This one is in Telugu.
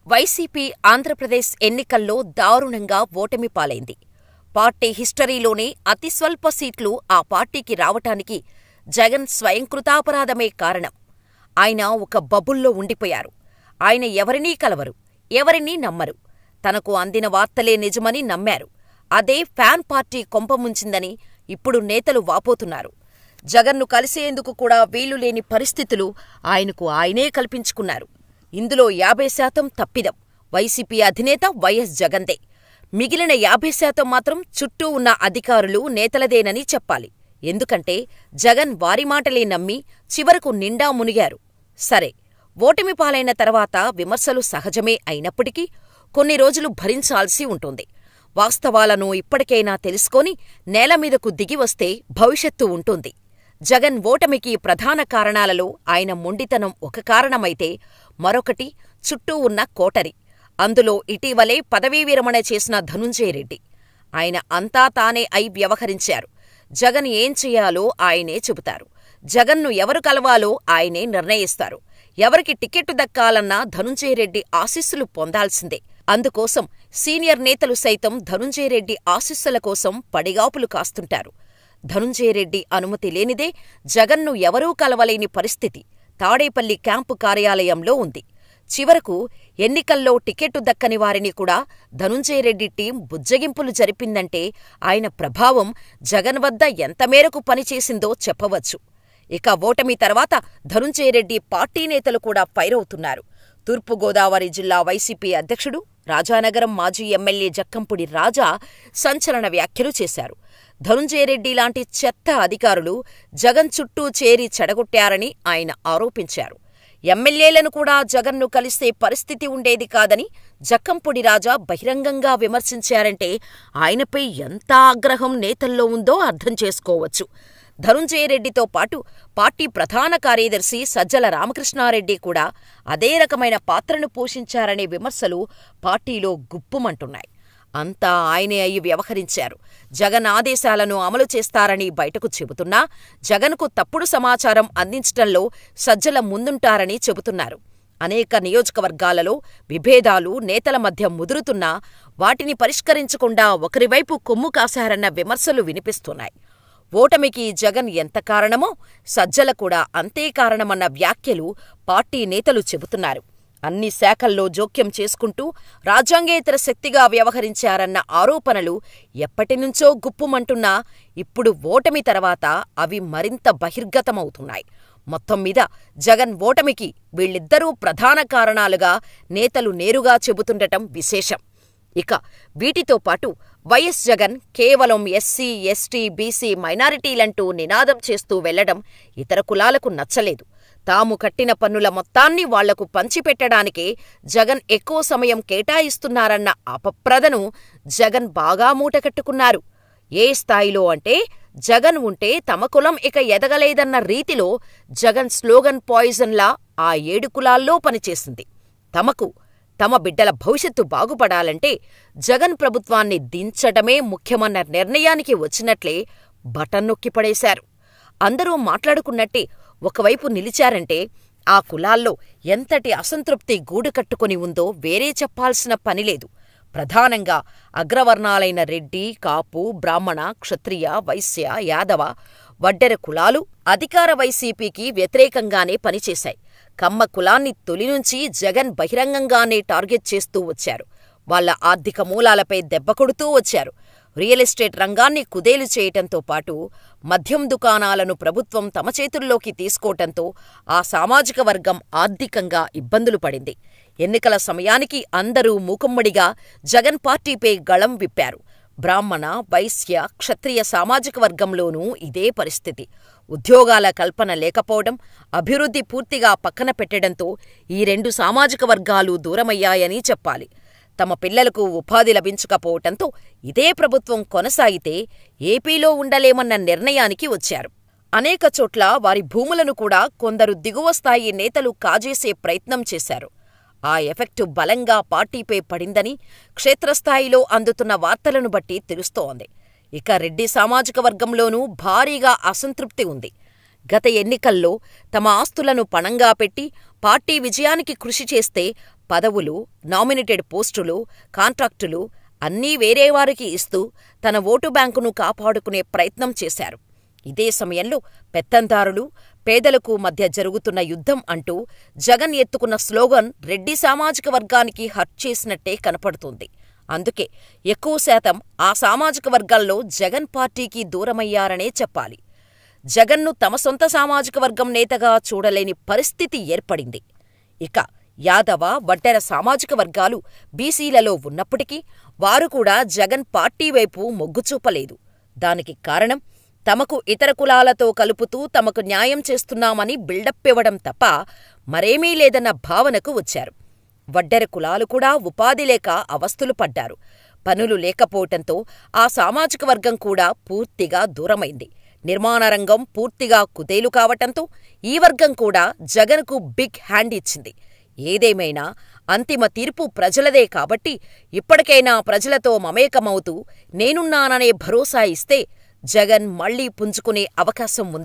వైసీపీ ఆంధ్రప్రదేశ్ ఎన్నికల్లో దారుణంగా ఓటమి పాలైంది. పార్టీ హిస్టరీలోనే అతి స్వల్ప సీట్లు ఆ పార్టీకి రావటానికి జగన్ స్వయంకృతాపరాధమే కారణం. ఆయన ఒక బబుల్లో ఉండిపోయారు. ఆయన ఎవరినీ కలవరు, ఎవరినీ నమ్మరు. తనకు అందిన వార్తలే నిజమని నమ్మారు. అదే ఫ్యాన్ పార్టీ కొంపముంచిందని ఇప్పుడు నేతలు వాపోతున్నారు. జగన్ను కలిసేందుకు కూడా వీలులేని పరిస్థితులు ఆయనకు ఆయనే కల్పించుకున్నారు. ఇందులో 50% తప్పిదం వైసీపీ అధినేత వైఎస్ జగన్దే. మిగిలిన 50% మాత్రం చుట్టూ ఉన్న అధికారులు, నేతలదేనని చెప్పాలి. ఎందుకంటే జగన్ వారి మాటలే నమ్మి చివరకు నిండా మునిగారు. సరే, ఓటమి పాలైన తర్వాత విమర్శలు సహజమే అయినప్పటికీ కొన్ని రోజులు భరించాల్సి ఉంటుంది. వాస్తవాలను ఇప్పటికైనా తెలుసుకొని నేలమీదకు దిగివస్తే భవిష్యత్తు ఉంటుంది. జగన్ ఓటమికి ప్రధాన కారణాలలో ఆయన మొండితనం ఒక కారణమైతే మరొకటి చుట్టూ ఉన్న కోటరి. అందులో ఇటీవలే పదవీ విరమణ చేసిన ధనుంజయ రెడ్డి. ఆయన అంతా తానే అయి వ్యవహరించారు. జగన్ ఏం చెయ్యాలో ఆయనే చెబుతారు. జగన్ను ఎవరు కలవాలో ఆయనే నిర్ణయిస్తారు. ఎవరికి టికెట్టు దక్కాలన్నా ధనుంజయ రెడ్డి ఆశీస్సులు పొందాల్సిందే. అందుకోసం సీనియర్ నేతలు సైతం ధనుంజయ రెడ్డి ఆశీస్సుల కోసం పడిగాపులు కాస్తుంటారు. ధనుంజయ రెడ్డి అనుమతి లేనిదే జగన్ను ఎవరూ కలవలేని పరిస్థితి తాడేపల్లి క్యాంపు కార్యాలయంలో ఉంది. చివరకు ఎన్నికల్లో టికెట్టు దక్కని వారిని కూడా ధనుంజయ రెడ్డి టీం బుజ్జగింపులు జరిపిందంటే ఆయన ప్రభావం జగన్ వద్ద ఎంతమేరకు పనిచేసిందో చెప్పవచ్చు. ఇక ఓటమి తర్వాత ధనుంజయ రెడ్డి పార్టీ నేతలు కూడా ఫైర్ అవుతున్నారు. తూర్పుగోదావరి జిల్లా వైసీపీ అధ్యక్షుడు, రాజానగరం మాజీ ఎమ్మెల్యే జక్కంపూడి రాజా సంచలన వ్యాఖ్యలు చేశారు. ధనుంజయ రెడ్డి లాంటి చెత్త అధికారులు జగన్ చుట్టూ చేరి చెడగొట్టారని ఆయన ఆరోపించారు. ఎమ్మెల్యేలను కూడా జగన్ను కలిసే పరిస్థితి ఉండేది కాదని జక్కంపూడి రాజా బహిరంగంగా విమర్శించారంటే ఆయనపై ఎంత ఆగ్రహం నేతల్లో ఉందో అర్థం చేసుకోవచ్చు. ధనుంజయ రెడ్డితో పాటు పార్టీ ప్రధాన కార్యదర్శి సజ్జల రామకృష్ణారెడ్డి కూడా అదే రకమైన పాత్రను పోషించారనే విమర్శలు పార్టీలో గుప్పుమంటున్నాయి. అంతా ఆయనే అయి వ్యవహరించారు. జగన్ ఆదేశాలను అమలు చేస్తారని బయటకు చెబుతున్నా జగన్కు తప్పుడు సమాచారం అందించటంలో సజ్జల ముందుంటారని చెబుతున్నారు. అనేక నియోజకవర్గాలలో విభేదాలు నేతల మధ్య ముదురుతున్నా వాటిని పరిష్కరించకుండా ఒకరివైపు కొమ్ము కాశారన్న విమర్శలు వినిపిస్తున్నాయి. ఓటమికి జగన్ ఎంత కారణమో సజ్జల కూడా అంతే కారణమన్న వ్యాఖ్యలు పార్టీ నేతలు చెబుతున్నారు. అన్ని శాఖల్లో జోక్యం చేసుకుంటూ రాజ్యాంగేతర శక్తిగా వ్యవహరించారన్న ఆరోపణలు ఎప్పటినుంచో గుప్పుమంటున్నా ఇప్పుడు ఓటమి తర్వాత అవి మరింత బహిర్గతమవుతున్నాయి. మొత్తం మీద జగన్ ఓటమికి వీళ్ళిద్దరూ ప్రధాన కారణాలుగా నేతలు నేరుగా చెబుతుండటం విశేషం. ఇక వీటితో పాటు వైఎస్ జగన్ కేవలం ఎస్సీ, ఎస్టీ, బీసీ, మైనారిటీలంటూ నినాదం చేస్తూ వెళ్లడం ఇతర కులాలకు నచ్చలేదు. తాము కట్టిన పన్నుల మొత్తాన్ని వాళ్లకు పంచిపెట్టడానికే జగన్ ఎక్కువ సమయం కేటాయిస్తున్నారన్న అపప్రదను జగన్ బాగా మూటకట్టుకున్నారు. ఏ స్థాయిలో అంటే జగన్ ఉంటే తమ కులం ఇక ఎదగలేదన్న రీతిలో జగన్ స్లోగన్ పాయిజన్లా ఆ 7 కులాల్లో పనిచేసింది. తమ బిడ్డల భవిష్యత్తు బాగుపడాలంటే జగన్ ప్రభుత్వాన్ని దించటమే ముఖ్యమన్న నిర్ణయానికి వచ్చినట్లే బటన్ నొక్కి పడేశారు. అందరూ మాట్లాడుకున్నట్టే ఒకవైపు నిలిచారంటే ఆ కులాల్లో ఎంతటి అసంతృప్తి గూడుకట్టుకుని ఉందో వేరే చెప్పాల్సిన పనిలేదు. ప్రధానంగా అగ్రవర్ణాలైన రెడ్డి, కాపు, బ్రాహ్మణ, క్షత్రియ, వైశ్య, యాదవ, వడ్డెర కులాలు అధికార వైసీపీకి వ్యతిరేకంగానే పనిచేశాయి. కమ్మ కులాన్ని తొలినుంచి జగన్ బహిరంగంగానే టార్గెట్ చేస్తూ వచ్చారు. వాళ్ల ఆర్థిక మూలాలపై దెబ్బకొడుతూ వచ్చారు. రియల్ ఎస్టేట్ రంగాన్ని కుదేలు చేయటంతో పాటు మద్యం దుకాణాలను ప్రభుత్వం తమ చేతుల్లోకి తీసుకోవటంతో ఆ సామాజిక వర్గం ఆర్థికంగా ఇబ్బందులు పడింది. ఎన్నికల సమయానికి అందరూ మూకుమ్మడిగా జగన్ పార్టీపై గళం విప్పారు. బ్రాహ్మణ, వైశ్య, క్షత్రియ సామాజిక వర్గంలోనూ ఇదే పరిస్థితి. ఉద్యోగాల కల్పన లేకపోవడం, అభివృద్ధి పూర్తిగా పక్కన పెట్టడంతో ఈ 2 సామాజిక వర్గాలు దూరమయ్యాయని చెప్పాలి. తమ పిల్లలకు ఉపాధి లభించకపోవటంతో ఇదే ప్రభుత్వం కొనసాగితే ఏపీలో ఉండలేమన్న నిర్ణయానికి వచ్చారు. అనేక చోట్ల వారి భూములను కూడా కొందరు దిగువ స్థాయి నేతలు కాజేసే ప్రయత్నం చేశారు. ఆ ఎఫెక్టు బలంగా పార్టీపై పడిందని క్షేత్రస్థాయిలో అందుతున్న వార్తలను బట్టి తెలుస్తోంది. ఇక రెడ్డి సామాజిక వర్గంలోనూ భారీగా అసంతృప్తి ఉంది. గత ఎన్నికల్లో తమ ఆస్తులను పణంగా పెట్టి పార్టీ విజయానికి కృషి చేస్తే పదవులు, నామినేటెడ్ పోస్టులు, కాంట్రాక్టులు అన్నీ వేరేవారికి ఇస్తూ తన ఓటు బ్యాంకును కాపాడుకునే ప్రయత్నం చేశారు. ఇదే సమయంలో పెత్తందారులు, పేదలకు మధ్య జరుగుతున్న యుద్ధం అంటూ జగన్ ఎత్తుకున్న స్లోగన్ రెడ్డి సామాజిక వర్గానికి హర్ట్ చేసినట్టే కనపడుతోంది. అందుకే ఎక్కువ శాతం ఆ సామాజిక వర్గాల్లో జగన్ పార్టీకి దూరమయ్యారనే చెప్పాలి. జగన్ను తమ సొంత సామాజిక వర్గం నేతగా చూడలేని పరిస్థితి ఏర్పడింది. ఇక యాదవ, వడ్డెర సామాజిక వర్గాలు బీసీలలో ఉన్నప్పటికీ వారు కూడా జగన్ పార్టీ వైపు మొగ్గు చూపలేదు. దానికి కారణం తమకు ఇతర కులాలతో కలుపుతూ తమకు న్యాయం చేస్తున్నామని బిల్డప్ ఇవ్వడం తప్ప మరేమీ లేదన్న భావనకు వచ్చారు. వడ్డెర కులాలు కూడా ఉపాధి లేక అవస్థలు పడ్డారు. పనులు లేకపోవటంతో ఆ సామాజిక వర్గం కూడా పూర్తిగా దూరమైంది. నిర్మాణ రంగం పూర్తిగా కుదేలు కావటంతో ఈ వర్గం కూడా జగన్కు బిగ్ హ్యాండ్ ఇచ్చింది. ఏదేమైనా అంతిమ తీర్పు ప్రజలదే కాబట్టి ఇప్పటికైనా ప్రజలతో మమేకమవుతూ నేనున్నాననే భరోసా ఇస్తే జగన్ మళ్లీ పుంజుకునే అవకాశం ఉంది.